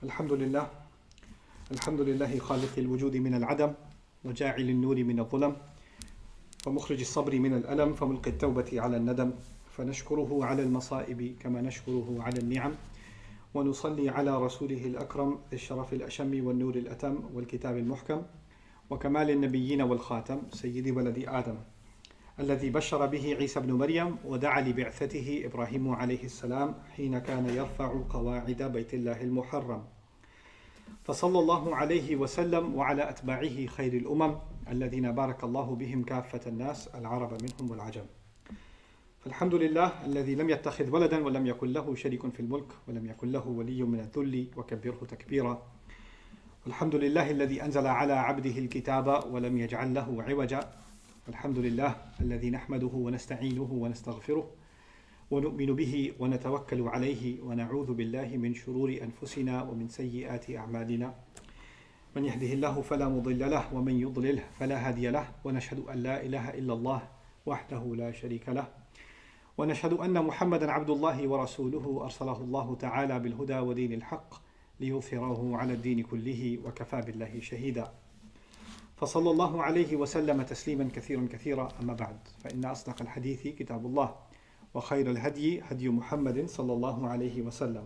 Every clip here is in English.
الحمد لله الحمد لله خالق الوجود من العدم وجاعل النور من الظلم ومخرج الصبر من الألم فملقي التوبة على الندم فنشكره على المصائب كما نشكره على النعم ونصلي على رسوله الأكرم ذي الشرف الأشم والنور الأتم والكتاب المحكم وكمال النبيين والخاتم سيد ولد آدم الذي بشر به عيسى بن مريم ودعا لبعثته إبراهيم عليه السلام حين كان يرفع قواعد بيت الله المحرم فصلى الله عليه وسلم وعلى أتباعه خير الأمم الذين بارك الله بهم كافة الناس العرب منهم والعجم فالحمد لله الذي لم يتخذ ولدا ولم يكن له شريك في الملك ولم يكن له ولي من الذل وكبره تكبيرا والحمد لله الذي أنزل على عبده الكتاب ولم يجعل له عوجا الحمد لله الذي نحمده ونستعينه ونستغفره ونؤمن به ونتوكل عليه ونعوذ بالله من شرور أنفسنا ومن سيئات أعمالنا من يهده الله فلا مضل له ومن يضلله فلا هادي له ونشهد أن لا إله إلا الله وحده لا شريك له ونشهد أن محمدا عبد الله ورسوله أرسله الله تعالى بالهدى ودين الحق ليظهره على الدين كله وكفى بالله شهيدا فصلى الله عليه وسلم تسليما كثيرا أما بعد فإن أصدق الحديث كتاب الله وخير الهدي هدي محمد صلى الله عليه وسلم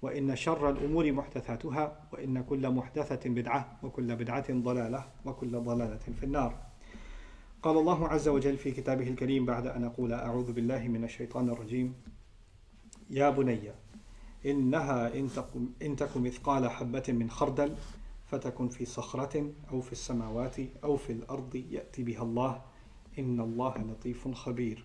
وإن شر الأمور محدثاتها وإن كل محدثة بدعة وكل بدعة ضلالة وكل ضلالة في النار قال الله عز وجل في كتابه الكريم بعد أن أقول أعوذ بالله من الشيطان الرجيم يا بني إنها إن تك مثقال حبة من خردل فتكن في صخرة أو في السماوات أو في الأرض يأتي بها الله إن الله لطيف خبير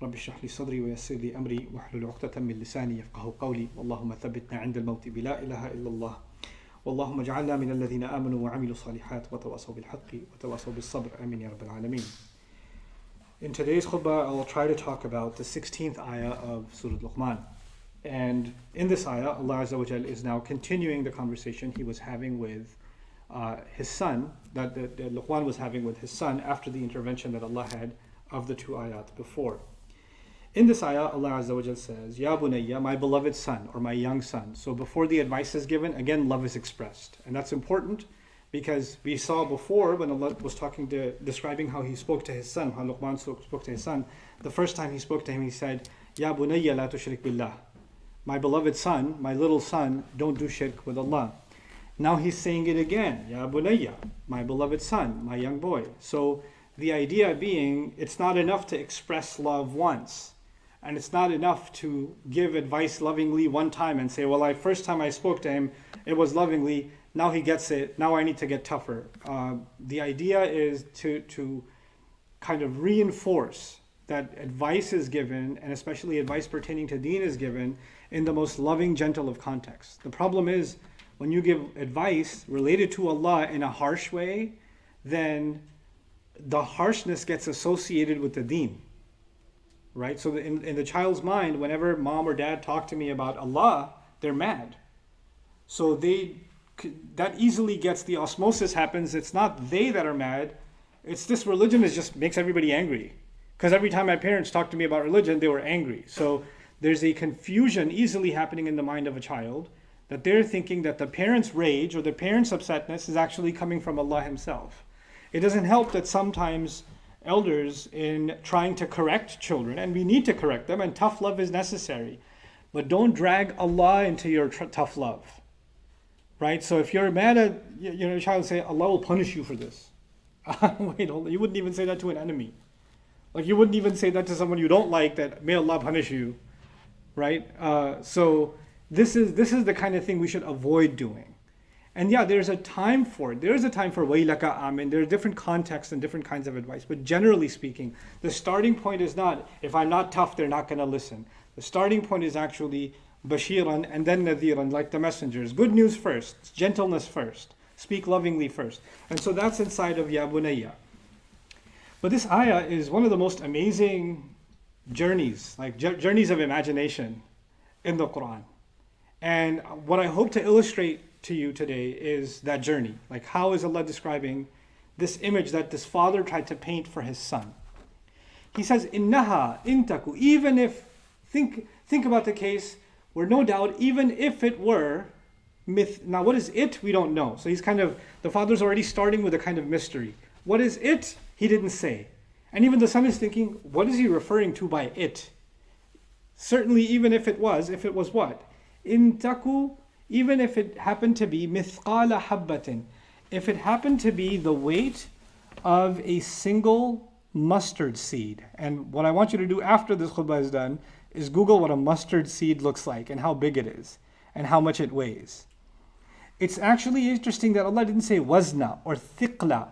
رب اشرح لي صدري ويسر لي أمري واحلل عقدة من لساني يفقه قولي اللهم ثبتنا عند الموت بلا إله إلا الله واللهم اجعلنا من الذين آمنوا وعملوا الصالحات وتواصوا بالحق وتواصوا بالصبر آمين يا رب العالمين. In today's khutbah, I will try to talk about the 16th ayah of Surah Luqman. And in this ayah, Allah Azza wa Jal is now continuing the conversation he was having with his son, that Luqman was having with his son after the intervention that Allah had of the two ayat before. In this ayah, Allah Azza wa Jal says, Ya bunayya, my beloved son, or my young son. So before the advice is given, again, love is expressed. And that's important because we saw before when Allah was describing how he spoke to his son, how Luqman spoke to his son, the first time he spoke to him, he said, Ya bunayya la tushrik billah. My beloved son, my little son, don't do shirk with Allah. Now he's saying it again, Ya bunayya, my beloved son, my young boy. So the idea being, it's not enough to express love once. And it's not enough to give advice lovingly one time and say, well, first time I spoke to him, it was lovingly, now he gets it, now I need to get tougher. The idea is to kind of reinforce that advice is given, and especially advice pertaining to deen is given, in the most loving, gentle of contexts. The problem is, when you give advice related to Allah in a harsh way, then the harshness gets associated with the deen. Right? So in the child's mind, whenever mom or dad talk to me about Allah, they're mad. So that easily gets, the osmosis happens. It's not they that are mad. It's this religion just makes everybody angry. Because every time my parents talked to me about religion, they were angry. So there's a confusion easily happening in the mind of a child that they're thinking that the parents' rage or the parents' upsetness is actually coming from Allah Himself. It doesn't help that sometimes elders, in trying to correct children, and we need to correct them, and tough love is necessary, but don't drag Allah into your tough love, right? So if you're mad at your child, say Allah will punish you for this. Wait, hold on. You wouldn't even say that to an enemy. Like you wouldn't even say that to someone you don't like, that may Allah punish you, right? So this is the kind of thing we should avoid doing. And yeah, there's a time for it. There is a time for waylaka amin. There are different contexts and different kinds of advice. But generally speaking, the starting point is not, if I'm not tough, they're not going to listen. The starting point is actually bashiran and then nadhiran, like the messengers. Good news first, gentleness first, speak lovingly first. And so that's inside of Ya Bunayya. But this ayah is one of the most amazing journeys, like journeys of imagination in the Quran. And what I hope to illustrate to you today is that journey. Like, how is Allah describing this image that this father tried to paint for his son? He says, Innaha intaku, even if, think about the case where no doubt, even if it were Now, what is it? We don't know. So the father's already starting with a kind of mystery. What is it? He didn't say. And even the son is thinking, what is he referring to by it? Certainly, even if it was what? In taku, even if it happened to be mithqala habbatin, if it happened to be the weight of a single mustard seed. And what I want you to do after this khutbah is done is Google what a mustard seed looks like and how big it is and how much it weighs. It's actually interesting that Allah didn't say wazna or thiqla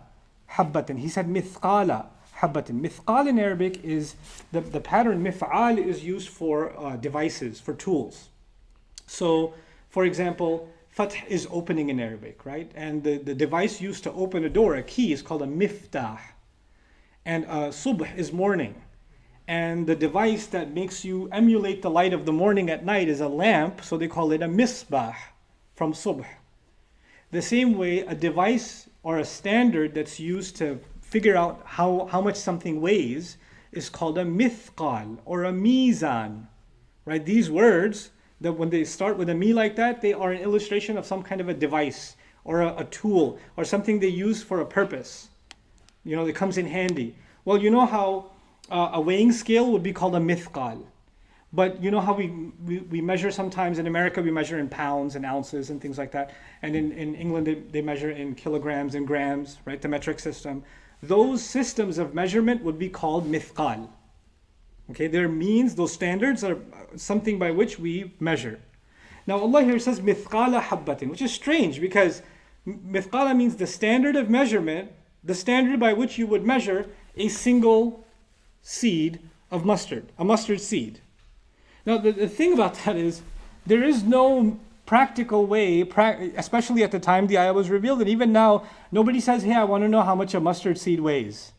habbatin. He said mithqala habbatin. Mithqal in Arabic is the pattern mif'al is used for devices, for tools. So, for example, fath is opening in Arabic, right? And the device used to open a door, a key, is called a miftah. And subh is morning. And the device that makes you emulate the light of the morning at night is a lamp, so they call it a misbah from subh. The same way, a device or a standard that's used to figure out how much something weighs is called a mithqal or a mizan, right? These words, that when they start with a mi like that, they are an illustration of some kind of a device or a tool or something they use for a purpose. You know, that comes in handy. Well, you know how a weighing scale would be called a mithqal. But you know how we measure sometimes in America, we measure in pounds and ounces and things like that. And in England, they measure in kilograms and grams, right? The metric system. Those systems of measurement would be called mithqal. Okay, their means, those standards are something by which we measure. Now Allah here says mithqala habbatin, which is strange because mithqala means the standard of measurement, the standard by which you would measure a single seed of mustard, a mustard seed. Now the thing about that is there is no practical way, especially at the time the ayah was revealed, and even now, nobody says, hey, I want to know how much a mustard seed weighs.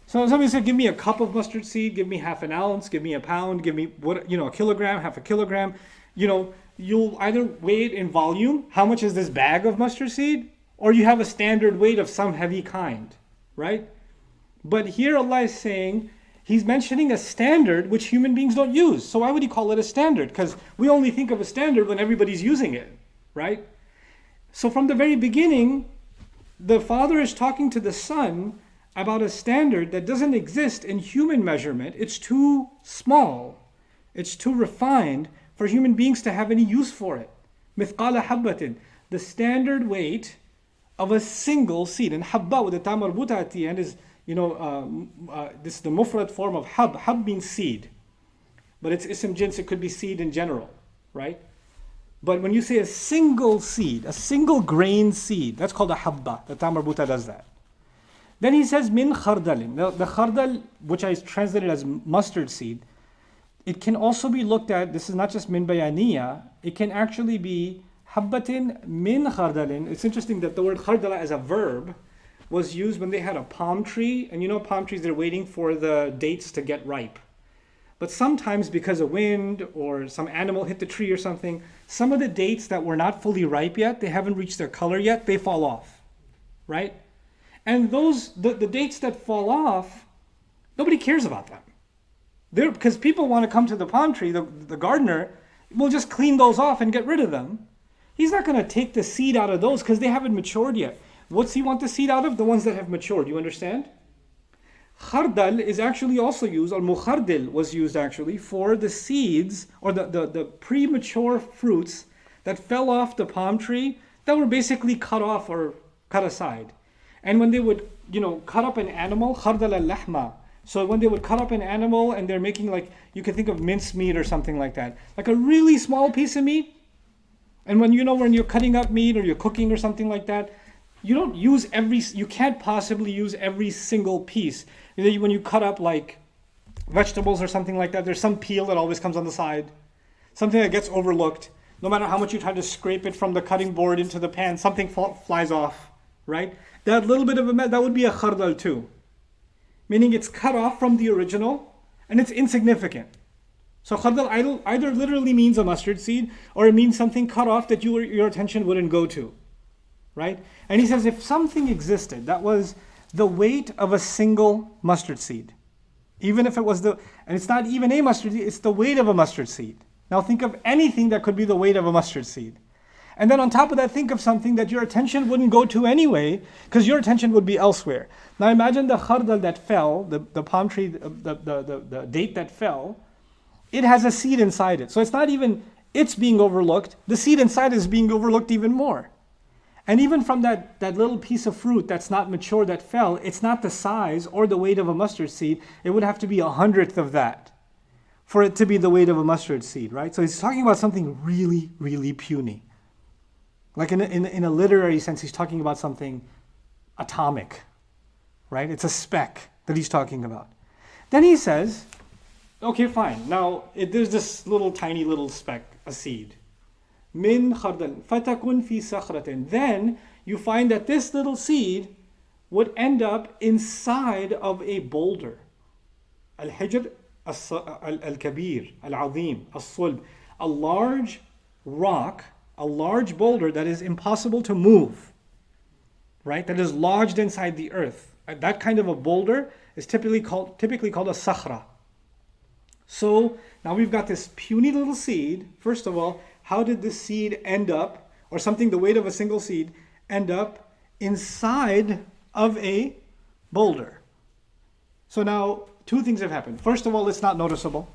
So somebody said, give me a cup of mustard seed, give me half an ounce, give me a pound, give me a kilogram, half a kilogram. You'll either weigh it in volume, how much is this bag of mustard seed, or you have a standard weight of some heavy kind, right? But here Allah is saying, He's mentioning a standard which human beings don't use. So why would He call it a standard? Because we only think of a standard when everybody's using it, right? So from the very beginning, the father is talking to the son about a standard that doesn't exist in human measurement. It's too small. It's too refined for human beings to have any use for it. Mithqala habbatin, the standard weight of a single seed. And habba with the ta marbuta at the end is, this is the mufrad form of hab. Hab means seed. But it's ism jins, it could be seed in general, right? But when you say a single seed, a single grain seed, that's called a habba. The ta marbuta does that. Then he says min khardalin. The khardal, which I translated as mustard seed, it can also be looked at, this is not just min bayaniya, it can actually be habbatin min khardalin. It's interesting that the word khardala as a verb was used when they had a palm tree, and palm trees, they're waiting for the dates to get ripe. But sometimes because of wind or some animal hit the tree or something, some of the dates that were not fully ripe yet, they haven't reached their color yet, they fall off, right? And the dates that fall off, nobody cares about them. Because people want to come to the palm tree, the gardener will just clean those off and get rid of them. He's not going to take the seed out of those because they haven't matured yet. What's he want the seed out of? The ones that have matured, you understand? Khardal is actually also used, or mukhardil was used actually, for the seeds, or the premature fruits that fell off the palm tree that were basically cut off or cut aside. And when they would, cut up an animal, khardal al-lahma. So when they would cut up an animal and they're making you can think of minced meat or something like that. Like a really small piece of meat. And when you're cutting up meat or you're cooking or something like that, you can't possibly use every single piece. When you cut up vegetables or something like that, there's some peel that always comes on the side. Something that gets overlooked. No matter how much you try to scrape it from the cutting board into the pan, something flies off, right? That little bit of that would be a khardal too. Meaning it's cut off from the original and it's insignificant. So khardal either literally means a mustard seed or it means something cut off that your attention wouldn't go to, right? And he says if something existed that was the weight of a single mustard seed, even if it was and it's not even a mustard seed, it's the weight of a mustard seed. Now think of anything that could be the weight of a mustard seed. And then on top of that, think of something that your attention wouldn't go to anyway, because your attention would be elsewhere. Now imagine the khardal that fell, the palm tree, the date that fell, it has a seed inside it. So it's not even, it's being overlooked, the seed inside is being overlooked even more. And even from that little piece of fruit that's not mature that fell, it's not the size or the weight of a mustard seed. It would have to be 100th of that for it to be the weight of a mustard seed, right? So he's talking about something really, really puny. Like in a literary sense, he's talking about something atomic, right? It's a speck that he's talking about. Then he says, okay, fine. Now, there's this tiny little speck, a seed. Min khardal fatakun fi sakhratin. Then you find that this little seed would end up inside of a boulder. Al-hijr al-kabir, al-azim, al-sulb. A large rock, a large boulder that is impossible to move, right? That is lodged inside the earth. That kind of a boulder is typically called a sakhra. So now we've got this puny little seed. First of all, how did this seed end up, or something the weight of a single seed, end up inside of a boulder? So now two things have happened. First of all, it's not noticeable.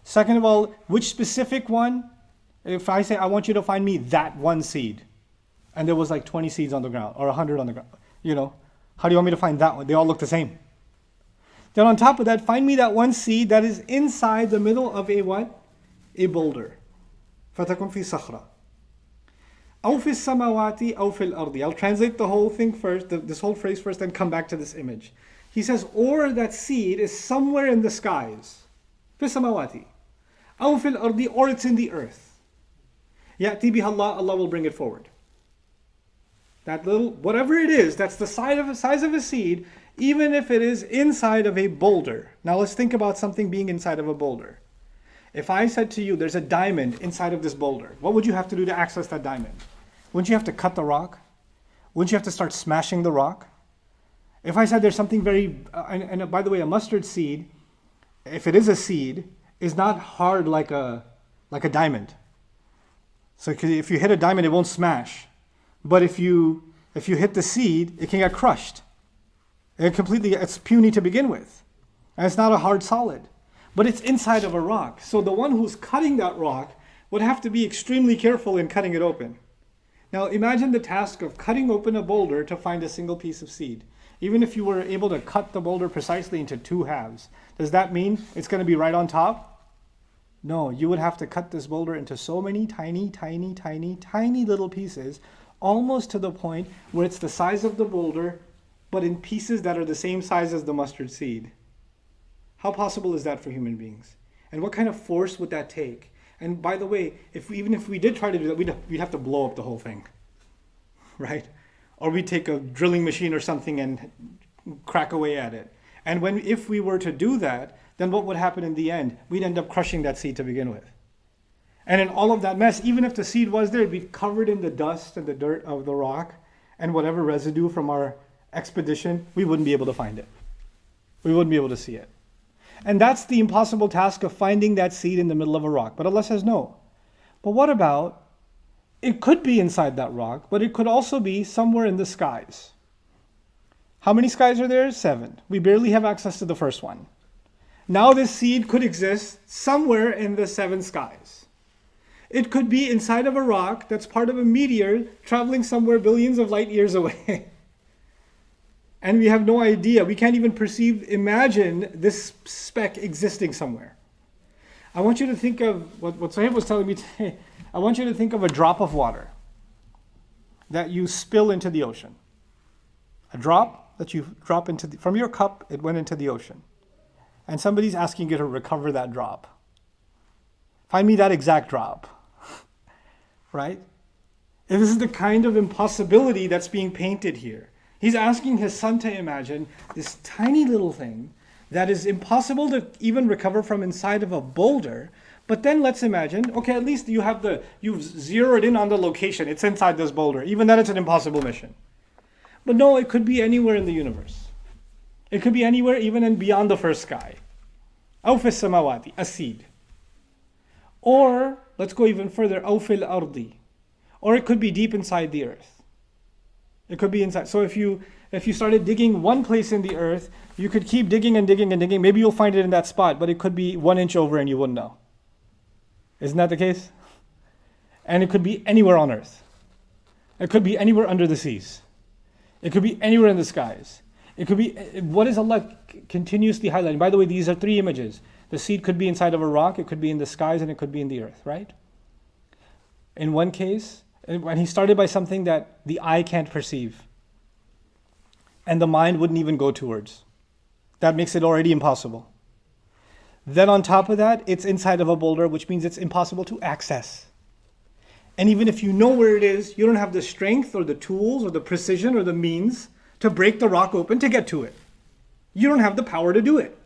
Second of all, which specific one? If I say, I want you to find me that one seed, and there was like 20 seeds on the ground, or 100 on the ground, how do you want me to find that one? They all look the same. Then on top of that, find me that one seed that is inside the middle of a what? A boulder. فَتَكُنْ فِي صَخْرَةٍ أَوْ فِي السَّمَاوَاتِ أَوْ فِي الْأَرْضِ. I'll translate the whole thing first, this whole phrase first, then come back to this image. He says, or that seed is somewhere in the skies. فِي السَّمَاوَاتِ أَوْ فِي الْأَرْضِ, or it's in the earth. يَأْتِي بِهَا اللَّهُ, Allah will bring it forward. That little, whatever it is, that's the size of a seed, even if it is inside of a boulder. Now let's think about something being inside of a boulder. If I said to you, there's a diamond inside of this boulder, what would you have to do to access that diamond? Wouldn't you have to cut the rock? Wouldn't you have to start smashing the rock? If I said there's something very, and by the way, a mustard seed, if it is a seed, is not hard like a diamond. So if you hit a diamond, it won't smash. But if you hit the seed, it can get crushed. It's puny to begin with. And it's not a hard solid. But it's inside of a rock. So the one who's cutting that rock would have to be extremely careful in cutting it open. Now imagine the task of cutting open a boulder to find a single piece of seed. Even if you were able to cut the boulder precisely into two halves, does that mean it's going to be right on top? No, you would have to cut this boulder into so many tiny, tiny, tiny, tiny little pieces, almost to the point where it's the size of the boulder, but in pieces that are the same size as the mustard seed. How possible is that for human beings? And what kind of force would that take? And by the way, even if we did try to do that, we'd have to blow up the whole thing, right? Or we'd take a drilling machine or something and crack away at it. And if we were to do that, then what would happen in the end? We'd end up crushing that seed to begin with. And in all of that mess, even if the seed was there, it'd be covered in the dust and the dirt of the rock and whatever residue from our expedition, we wouldn't be able to find it. We wouldn't be able to see it. And that's the impossible task of finding that seed in the middle of a rock. But Allah says no. But what about, it could be inside that rock, but it could also be somewhere in the skies. How many skies are there? 7. We barely have access to the first one. Now this seed could exist somewhere in the 7 skies. It could be inside of a rock that's part of a meteor traveling somewhere billions of light years away. And we have no idea. We can't even imagine this speck existing somewhere. I want you to think of what Sahib was telling me today. I want you to think of a drop of water that you spill into the ocean. A drop that you drop from your cup, it went into the ocean. And somebody's asking you to recover that drop. Find me that exact drop. Right? And this is the kind of impossibility that's being painted here. He's asking his son to imagine this tiny little thing that is impossible to even recover from inside of a boulder. But then let's imagine, okay, at least you've zeroed in on the location. It's inside this boulder. Even then it's an impossible mission. But no, it could be anywhere in the universe. It could be anywhere even beyond the first sky. أو في السماوات, a seed. Or, let's go even further, أو في الأرض. or it could be deep inside the earth. It could be inside. So if you started digging one place in the earth, you could keep digging and digging and digging. Maybe you'll find it in that spot, but it could be 1 inch over and you wouldn't know. Isn't that the case? And it could be anywhere on earth. It could be anywhere under the seas. It could be anywhere in the skies. It could be, what is Allah continuously highlighting? By the way, these are 3 images. The seed could be inside of a rock, it could be in the skies, and it could be in the earth, right? In one case, when he started by something that the eye can't perceive, and the mind wouldn't even go towards. That makes it already impossible. Then on top of that, it's inside of a boulder, which means it's impossible to access. And even if you know where it is, you don't have the strength or the tools or the precision or the means to break the rock open to get to it. You don't have the power to do it.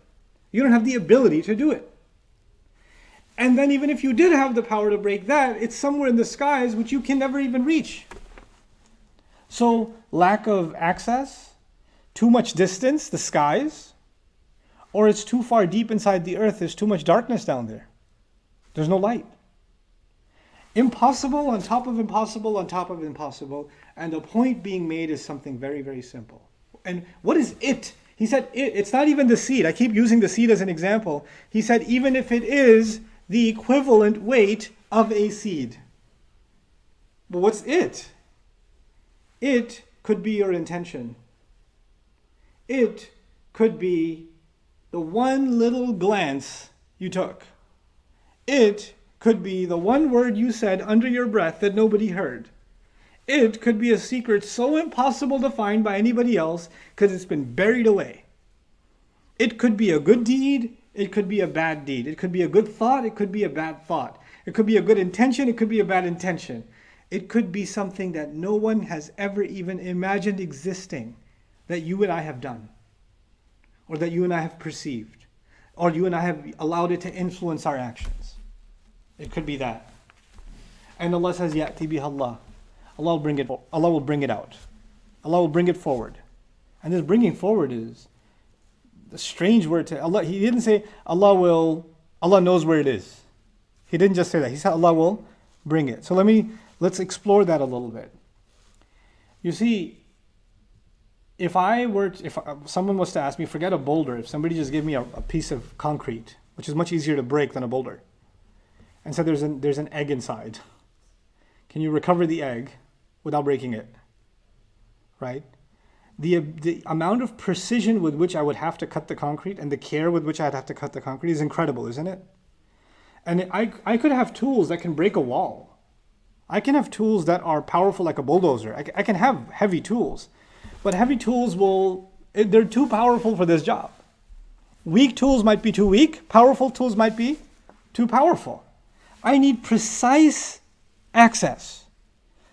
You don't have the ability to do it. And then even if you did have the power to break that, it's somewhere in the skies which you can never even reach. So lack of access, too much distance, the skies, or it's too far deep inside the earth, there's too much darkness down there. There's no light. Impossible on top of impossible on top of impossible. And the point being made is something very, very simple. And what is it? He said it's not even the seed. I keep using the seed as an example. He said even if it is the equivalent weight of a seed. But what's it? It could be your intention. It could be the one little glance you took. It could be the one word you said under your breath that nobody heard. It could be a secret so impossible to find by anybody else because it's been buried away. It could be a good deed. It could be a bad deed. It could be a good thought. It could be a bad thought. It could be a good intention. It could be a bad intention. It could be something that no one has ever even imagined existing that you and I have done, or that you and I have perceived, or you and I have allowed it to influence our actions. It could be that. And Allah says, Ya'ti biha Allah. Allah will bring it out. Allah will bring it forward. And this bringing forward is the strange word to Allah. He didn't say Allah knows where it is. He didn't just say that. He said Allah will bring it. So let's explore that a little bit. You see, if someone was to ask me, forget a boulder, if somebody just gave me a piece of concrete, which is much easier to break than a boulder, and said there's an egg inside, can you recover the egg without breaking it? Right? The amount of precision with which I would have to cut the concrete and the care with which I'd have to cut the concrete is incredible, isn't it? And I could have tools that can break a wall. I can have tools that are powerful like a bulldozer. I can have heavy tools. But heavy tools they're too powerful for this job. Weak tools might be too weak. Powerful tools might be too powerful. I need precise access.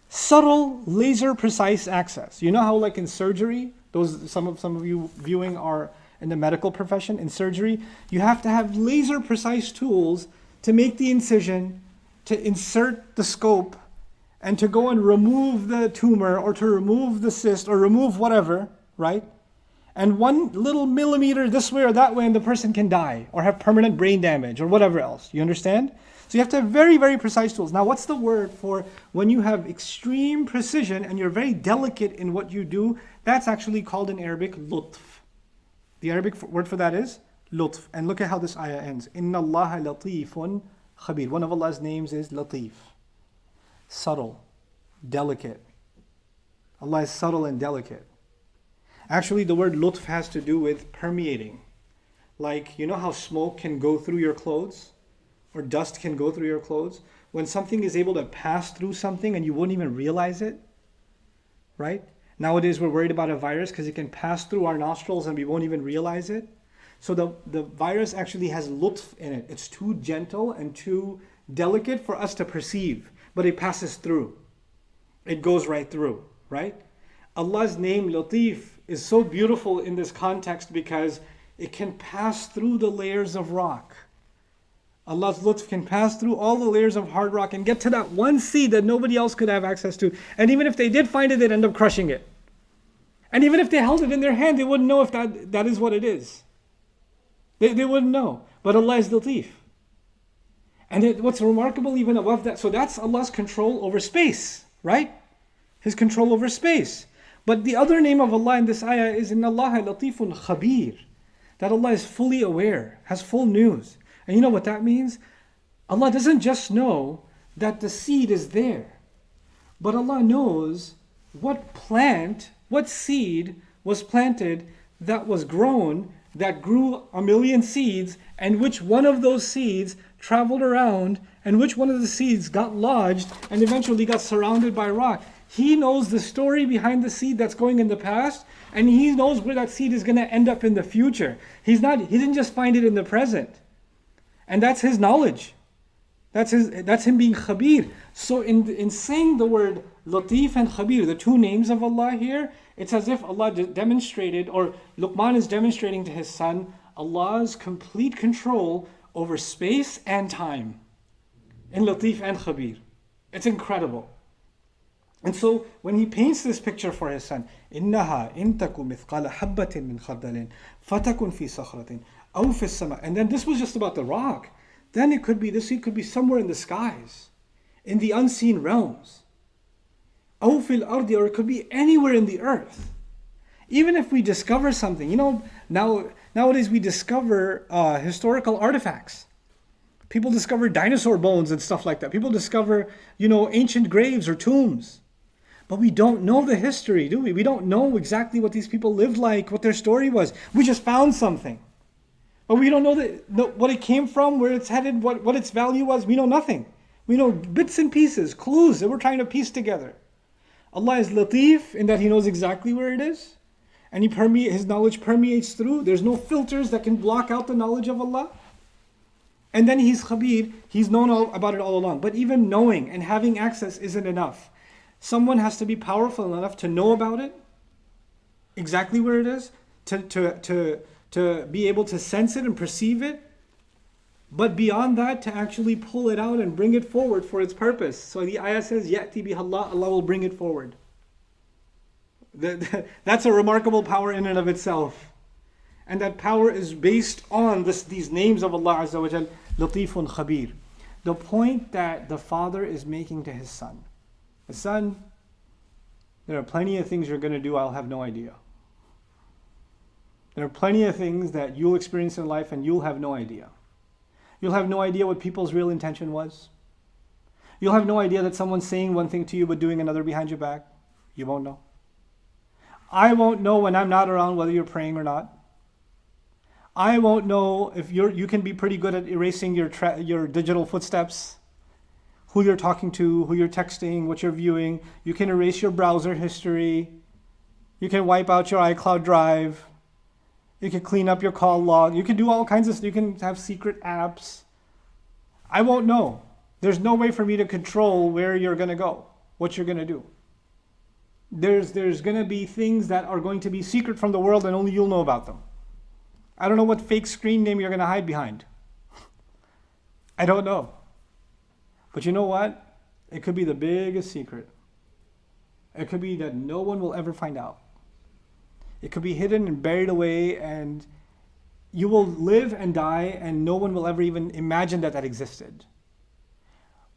Subtle, laser precise access. You know how like in surgery, some of you viewing are in the medical profession, in surgery, you have to have laser precise tools to make the incision, to insert the scope, and to go and remove the tumor or to remove the cyst or remove whatever, right? And one little millimeter this way or that way and the person can die or have permanent brain damage or whatever else. You understand? So you have to have very, very precise tools. Now, what's the word for when you have extreme precision and you're very delicate in what you do? That's actually called in Arabic lutf. The Arabic word for that is lutf. And look at how this ayah ends. Inna Allaha latifun khabir. One of Allah's names is latif. Subtle, delicate. Allah is subtle and delicate. Actually, the word lutf has to do with permeating. Like, you know how smoke can go through your clothes? Or dust can go through your clothes? When something is able to pass through something and you won't even realize it, right? Nowadays we're worried about a virus because it can pass through our nostrils and we won't even realize it. So the virus actually has lutf in it. It's too gentle and too delicate for us to perceive, but it passes through. It goes right through, right? Allah's name Latif is so beautiful in this context because it can pass through the layers of rock. Allah's lutf can pass through all the layers of hard rock and get to that one seed that nobody else could have access to. And even if they did find it, they'd end up crushing it. And even if they held it in their hand, they wouldn't know if that is what it is. They wouldn't know. But Allah is Latif. And what's remarkable even above that, so that's Allah's control over space, right? His control over space. But the other name of Allah in this ayah is Inna Allah latifun khabir. That Allah is fully aware, has full news. And you know what that means? Allah doesn't just know that the seed is there, but Allah knows what seed was planted that was grown, that grew a million seeds, and which one of those seeds traveled around, and which one of the seeds got lodged and eventually got surrounded by rock. He knows the story behind the seed that's going in the past, and He knows where that seed is going to end up in the future. He didn't just find it in the present. And that's His knowledge. That's Him being Khabir. So in saying the word Latif and Khabir, the two names of Allah here, it's as if Allah demonstrated, or Luqman is demonstrating to his son, Allah's complete control over space and time. In Latif and Khabir. It's incredible. And so when he paints this picture for his son, إِنَّهَا إِن تَكُ مِثْقَالَ حَبَّةٍ مِّنْ خَرْدَلٍ فَتَكُنْ فِي صَخْرَةٍ أَوْ فِي السَّمَاءِ. And then this was just about the rock. Then this seed could be somewhere in the skies, in the unseen realms. أَوْ فِي الْأَرْضِ, or it could be anywhere in the earth. Even if we discover something, nowadays we discover historical artifacts. People discover dinosaur bones and stuff like that. People discover, ancient graves or tombs. But we don't know the history, do we? We don't know exactly what these people lived like, what their story was. We just found something. But we don't know what it came from, where it's headed, what its value was. We know nothing. We know bits and pieces, clues that we're trying to piece together. Allah is Latif in that He knows exactly where it is. And His knowledge permeates through. There's no filters that can block out the knowledge of Allah. And then He's Khabir. He's known about it all along. But even knowing and having access isn't enough. Someone has to be powerful enough to know about it, exactly where it is, to be able to sense it and perceive it. But beyond that, to actually pull it out and bring it forward for its purpose. So the ayah says, يَأْتِ بِهَا اللَّهُ, Allah will bring it forward. That's a remarkable power in and of itself. And that power is based on these names of Allah Azza wa Jal, Latifun Khabir. The point that the father is making to his son. Son, there are plenty of things you're going to do I'll have no idea. There are plenty of things that you'll experience in life and you'll have no idea. You'll have no idea what people's real intention was. You'll have no idea that someone's saying one thing to you but doing another behind your back. You won't know. I won't know when I'm not around whether you're praying or not. I won't know if you can be pretty good at erasing your digital footsteps, who you're talking to, who you're texting, what you're viewing. You can erase your browser history. You can wipe out your iCloud drive. You can clean up your call log. You can do all kinds of stuff. You can have secret apps. I won't know. There's no way for me to control where you're going to go, what you're going to do. There's going to be things that are going to be secret from the world and only you'll know about them. I don't know what fake screen name you're going to hide behind. I don't know. But you know what? It could be the biggest secret. It could be that no one will ever find out. It could be hidden and buried away, and you will live and die and no one will ever even imagine that existed.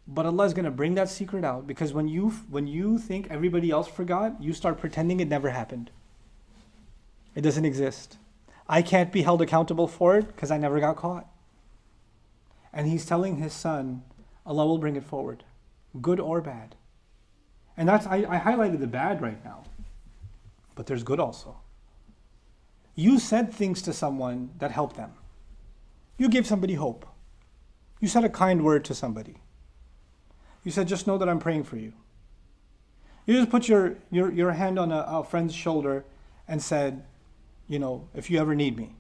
But Allah is going to bring that secret out, because when you think everybody else forgot, you start pretending it never happened. It doesn't exist. I can't be held accountable for it because I never got caught. And He's telling His son, Allah will bring it forward, good or bad. And I highlighted the bad right now, but there's good also. You said things to someone that helped them. You gave somebody hope. You said a kind word to somebody. You said, just know that I'm praying for you. You just put your hand on a friend's shoulder and said, if you ever need me.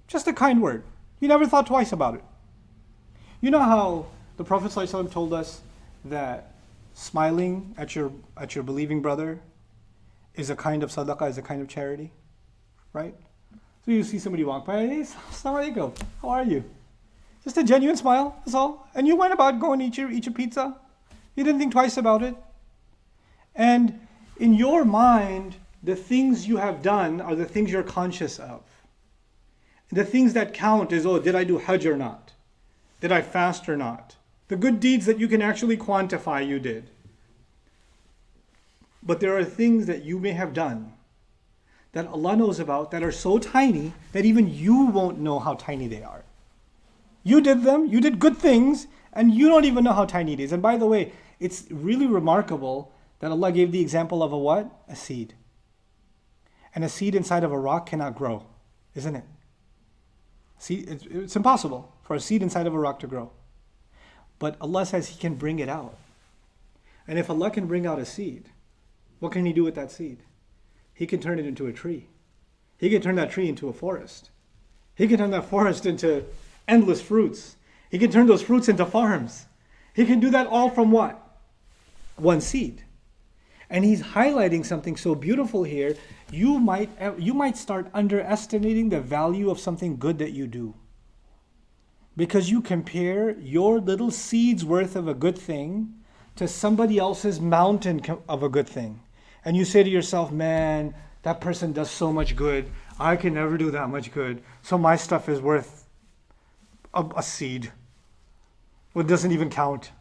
Just a kind word. You never thought twice about it. You know how the Prophet ﷺ told us that smiling at your believing brother is a kind of sadaqah, is a kind of charity, right? So you see somebody walk by, hey, assalamu alaikum, how are you? Just a genuine smile, that's all. And you went about going to eat your pizza. You didn't think twice about it. And in your mind, the things you have done are the things you're conscious of. The things that count is, did I do Hajj or not? Did I fast or not? The good deeds that you can actually quantify, you did. But there are things that you may have done that Allah knows about that are so tiny that even you won't know how tiny they are. You did them, you did good things, and you don't even know how tiny it is. And by the way, it's really remarkable that Allah gave the example of a what? A seed. And a seed inside of a rock cannot grow, isn't it? See, it's impossible for a seed inside of a rock to grow. But Allah says He can bring it out. And if Allah can bring out a seed, what can He do with that seed? He can turn it into a tree. He can turn that tree into a forest. He can turn that forest into endless fruits. He can turn those fruits into farms. He can do that all from what? One seed. And He's highlighting something so beautiful here. You might start underestimating the value of something good that you do. Because you compare your little seed's worth of a good thing to somebody else's mountain of a good thing. And you say to yourself, man, that person does so much good. I can never do that much good. So my stuff is worth a seed. Well, it doesn't even count.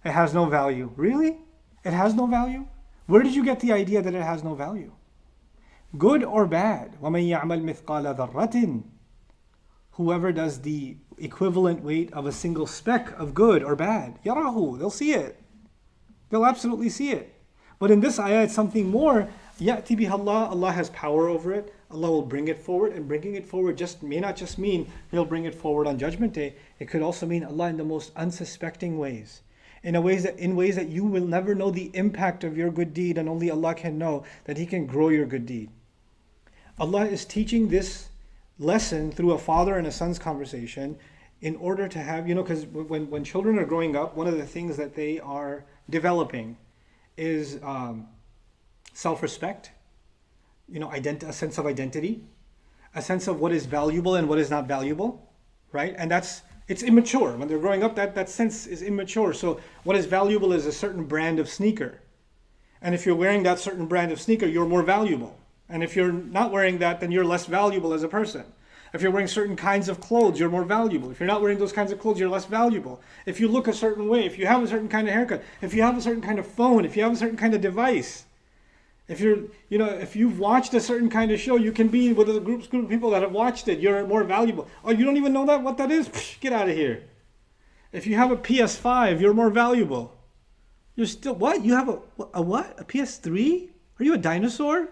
It has no value. Really? It has no value? Where did you get the idea that it has no value? Good or bad? وَمَنْ يَعْمَلْ مِثْقَالَ ذَرَّةٍ. Whoever does the equivalent weight of a single speck of good or bad, يَرَاهُ, they'll see it. They'll absolutely see it. But in this ayah, it's something more. يَأْتِ بِهَا اللَّهُ. Allah has power over it. Allah will bring it forward, and bringing it forward may not just mean He'll bring it forward on Judgment Day. It could also mean Allah in the most unsuspecting ways. In ways that you will never know the impact of your good deed, and only Allah can know that He can grow your good deed. Allah is teaching this lesson through a father and a son's conversation in order to have, because when children are growing up, one of the things that they are developing is self-respect, a sense of identity, a sense of what is valuable and what is not valuable, right? And it's immature. When they're growing up, that sense is immature. So what is valuable is a certain brand of sneaker. And if you're wearing that certain brand of sneaker, you're more valuable. And if you're not wearing that, then you're less valuable as a person. If you're wearing certain kinds of clothes, you're more valuable. If you're not wearing those kinds of clothes, you're less valuable. If you look a certain way, if you have a certain kind of haircut, if you have a certain kind of phone, if you have a certain kind of device, if you've watched a certain kind of show, you can be with a group of people that have watched it. You're more valuable. Oh, you don't even know what that is? Psh, get out of here. If you have a PS5, you're more valuable. You're still, what? You have a what? A PS3? Are you a dinosaur?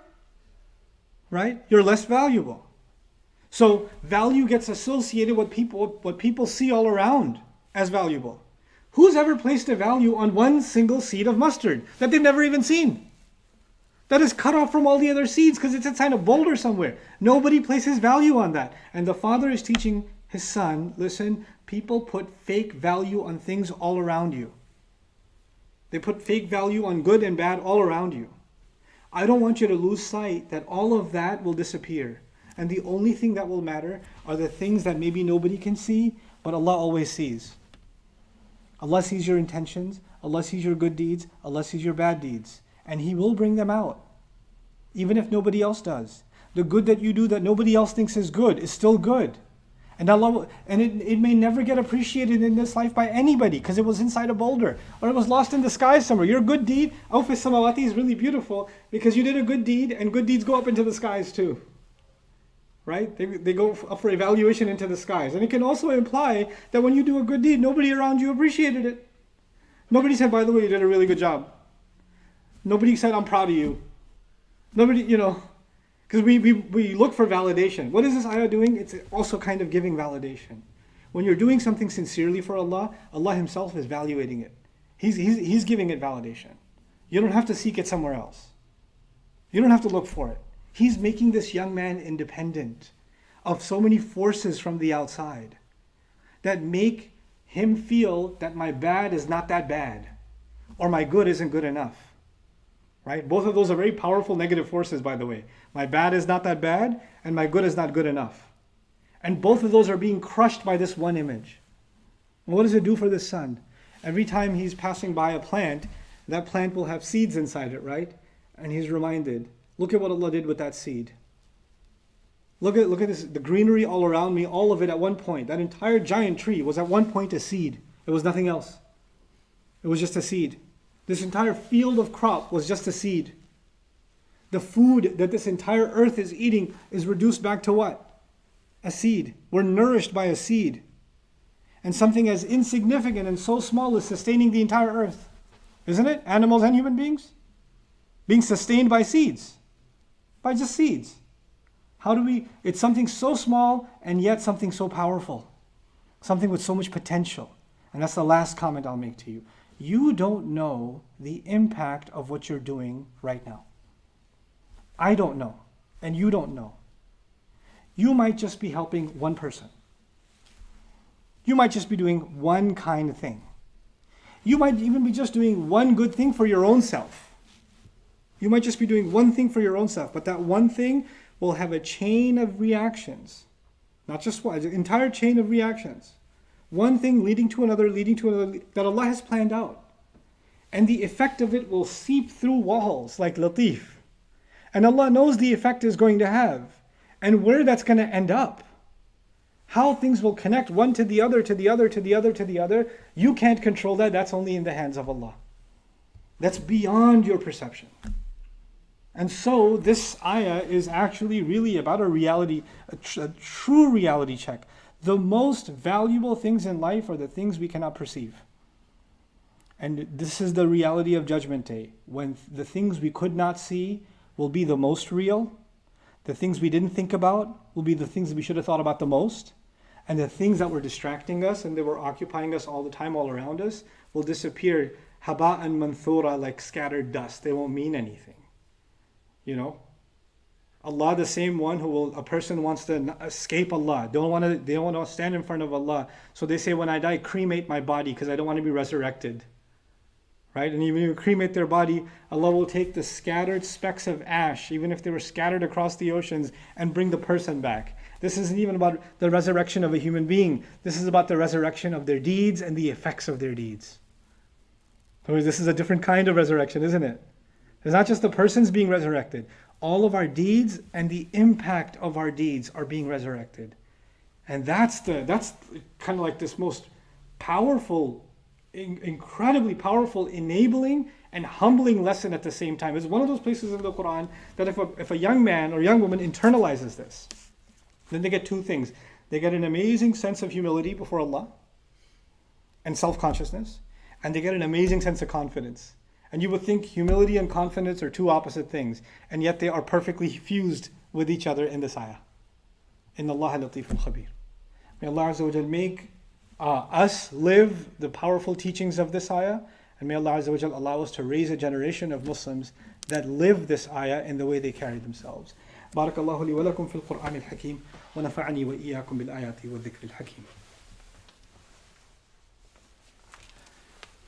Right? You're less valuable. So value gets associated with what people see all around as valuable. Who's ever placed a value on one single seed of mustard that they've never even seen? That is cut off from all the other seeds because it's inside a boulder somewhere. Nobody places value on that. And the father is teaching his son, listen, people put fake value on things all around you. They put fake value on good and bad all around you. I don't want you to lose sight that all of that will disappear. And the only thing that will matter are the things that maybe nobody can see, but Allah always sees. Allah sees your intentions, Allah sees your good deeds, Allah sees your bad deeds. And He will bring them out, even if nobody else does. The good that you do that nobody else thinks is good is still good. And Allah, it may never get appreciated in this life by anybody because it was inside a boulder or it was lost in the sky somewhere. Your good deed, Awf Samawati, is really beautiful because you did a good deed, and good deeds go up into the skies too. Right? They go up for evaluation into the skies. And it can also imply that when you do a good deed, nobody around you appreciated it. Nobody said, by the way, you did a really good job. Nobody said, I'm proud of you. Nobody, because we look for validation. What is this ayah doing? It's also kind of giving validation. When you're doing something sincerely for Allah, Allah Himself is evaluating it. He's giving it validation. You don't have to seek it somewhere else. You don't have to look for it. He's making this young man independent of so many forces from the outside that make him feel that my bad is not that bad or my good isn't good enough. Right? Both of those are very powerful negative forces, by the way. My bad is not that bad, and my good is not good enough. And both of those are being crushed by this one image. And what does it do for this son? Every time he's passing by a plant, that plant will have seeds inside it, right? And he's reminded, look at what Allah did with that seed. Look at this, the greenery all around me, all of it at one point. That entire giant tree was at one point a seed. It was nothing else. It was just a seed. This entire field of crop was just a seed. The food that this entire earth is eating is reduced back to what? A seed. We're nourished by a seed. And something as insignificant and so small is sustaining the entire earth. Isn't it? Animals and human beings? Being sustained by seeds. By just seeds. It's something so small and yet something so powerful. Something with so much potential. And that's the last comment I'll make to you. You don't know the impact of what you're doing right now. I don't know. And you don't know. You might just be helping one person. You might just be doing one kind thing. You might even be just doing one good thing for your own self. You might just be doing one thing for your own self, but that one thing will have a chain of reactions. Not just one, an entire chain of reactions. One thing leading to another, that Allah has planned out. And the effect of it will seep through walls like Latif. And Allah knows the effect is going to have. And where that's going to end up. How things will connect one to the other, to the other, to the other, to the other. You can't control that. That's only in the hands of Allah. That's beyond your perception. And so this ayah is actually really about a true reality check. The most valuable things in life are the things we cannot perceive. And this is the reality of Judgment Day, when the things we could not see will be the most real. The things we didn't think about will be the things that we should have thought about the most. And the things that were distracting us and they were occupying us all the time, all around us, will disappear. Haba'an manthura, like scattered dust. They won't mean anything. You know? Allah, the same one a person wants to escape Allah. They don't want to stand in front of Allah. So they say, when I die, cremate my body because I don't want to be resurrected. Right? And even if you cremate their body, Allah will take the scattered specks of ash, even if they were scattered across the oceans, and bring the person back. This isn't even about the resurrection of a human being. This is about the resurrection of their deeds and the effects of their deeds. So this is a different kind of resurrection, isn't it? It's not just the persons being resurrected. All of our deeds and the impact of our deeds are being resurrected. And that's kind of like this most powerful, incredibly powerful, enabling and humbling lesson at the same time. It's one of those places in the Quran that if a young man or young woman internalizes this, then they get two things. They get an amazing sense of humility before Allah and self-consciousness, and they get an amazing sense of confidence. And you would think humility and confidence are two opposite things, and yet they are perfectly fused with each other in this ayah. Inna Allah latifun khabir. May Allah Azza wa Jal make us live the powerful teachings of this ayah, and may Allah Azza wa Jal allow us to raise a generation of Muslims that live this ayah in the way they carry themselves. Barakallahu li wa lakum fil Qur'an al-Hakim, wa nafa'ani wa iyyakum bil ayati wa dhikr al-Hakim.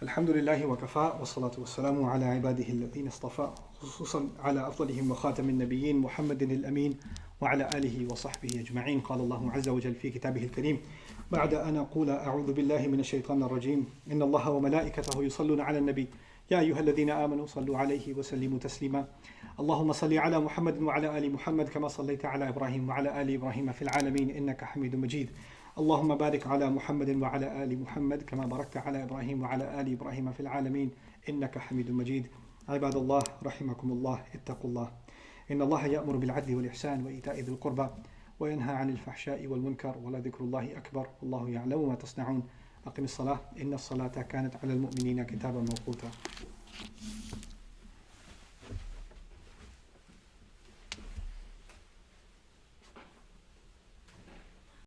الحمد لله وكفى والصلاة والسلام على عباده الذين اصطفى خصوصا على أفضلهم وخاتم النبيين محمد الأمين وعلى آله وصحبه أجمعين. قال الله عز وجل في كتابه الكريم بعد أن أقول أعوذ بالله من الشيطان الرجيم إن الله وملائكته يصلون على النبي يا أيها الذين آمنوا صلوا عليه وسلموا تسليما اللهم صل على محمد وعلى آل محمد كما صليت على إبراهيم وعلى آل إبراهيم في العالمين إنك حميد مجيد اللهم بارك على محمد وعلى آل محمد كما باركت على إبراهيم وعلى آل إبراهيم في العالمين إنك حميد مجيد. عباد الله رحمكم الله اتقوا الله إن الله يأمر بالعدل والإحسان وإيتاء ذي القربى وينهى عن الفحشاء والمنكر ولذكر الله أكبر والله يعلم ما تصنعون. أقم الصلاة إن الصلاة كانت على المؤمنين كتابا موقوتا.